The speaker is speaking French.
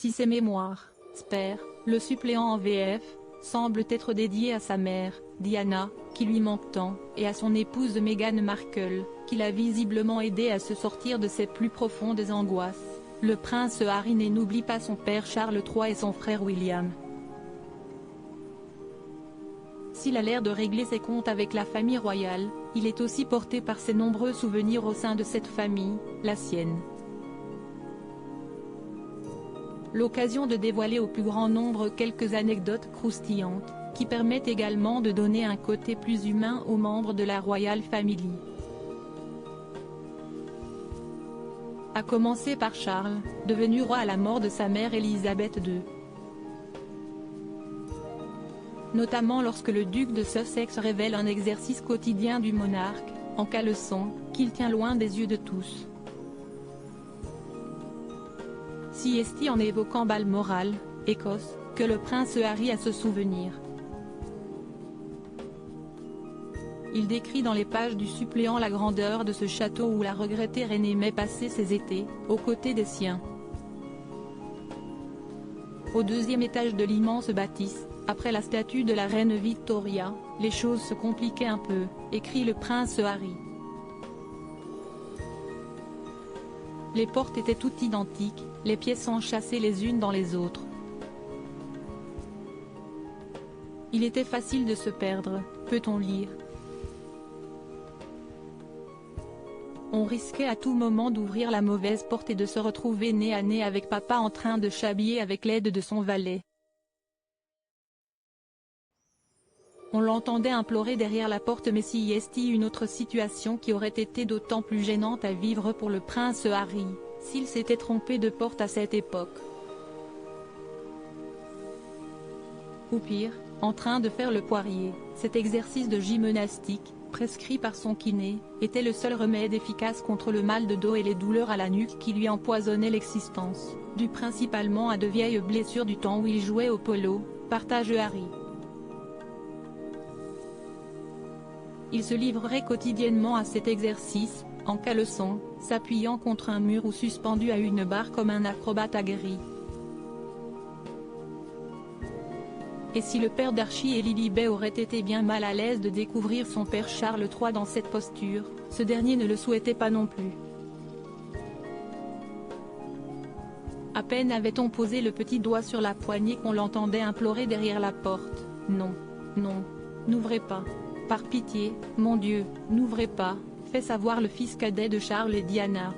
Si ses mémoires, Spare, le suppléant en VF, semblent être dédiés à sa mère, Diana, qui lui manque tant, et à son épouse Meghan Markle, qui l'a visiblement aidé à se sortir de ses plus profondes angoisses, le prince Harry n'oublie pas son père Charles III et son frère William. S'il a l'air de régler ses comptes avec la famille royale, il est aussi porté par ses nombreux souvenirs au sein de cette famille, la sienne. L'occasion de dévoiler au plus grand nombre quelques anecdotes croustillantes, qui permettent également de donner un côté plus humain aux membres de la Royal Family. À commencer par Charles, devenu roi à la mort de sa mère Élisabeth II. Notamment lorsque le duc de Sussex révèle un exercice quotidien du monarque, en caleçon, qu'il tient loin des yeux de tous. Si est en évoquant Balmoral, Écosse, que le prince Harry a ce souvenir. Il décrit dans les pages du suppléant la grandeur de ce château où la regrettée reine aimait passer ses étés, aux côtés des siens. Au deuxième étage de l'immense bâtisse, après la statue de la reine Victoria, les choses se compliquaient un peu, écrit le prince Harry. Les portes étaient toutes identiques, les pièces enchâssées les unes dans les autres. Il était facile de se perdre, peut-on lire. On risquait à tout moment d'ouvrir la mauvaise porte et de se retrouver nez à nez avec papa en train de s'habiller avec l'aide de son valet. On l'entendait implorer derrière la porte mais si est une autre situation qui aurait été d'autant plus gênante à vivre pour le prince Harry, s'il s'était trompé de porte à cette époque. Ou pire, en train de faire le poirier, cet exercice de gymnastique, prescrit par son kiné, était le seul remède efficace contre le mal de dos et les douleurs à la nuque qui lui empoisonnaient l'existence, dû principalement à de vieilles blessures du temps où il jouait au polo, partage Harry. Il se livrerait quotidiennement à cet exercice, en caleçon, s'appuyant contre un mur ou suspendu à une barre comme un acrobate aguerri. Et si le père d'Archie et Lilibet aurait été bien mal à l'aise de découvrir son père Charles III dans cette posture, ce dernier ne le souhaitait pas non plus. À peine avait-on posé le petit doigt sur la poignée qu'on l'entendait implorer derrière la porte. « Non, non, n'ouvrez pas. Par pitié, mon Dieu, n'ouvrez pas », fait savoir le fils cadet de Charles et Diana.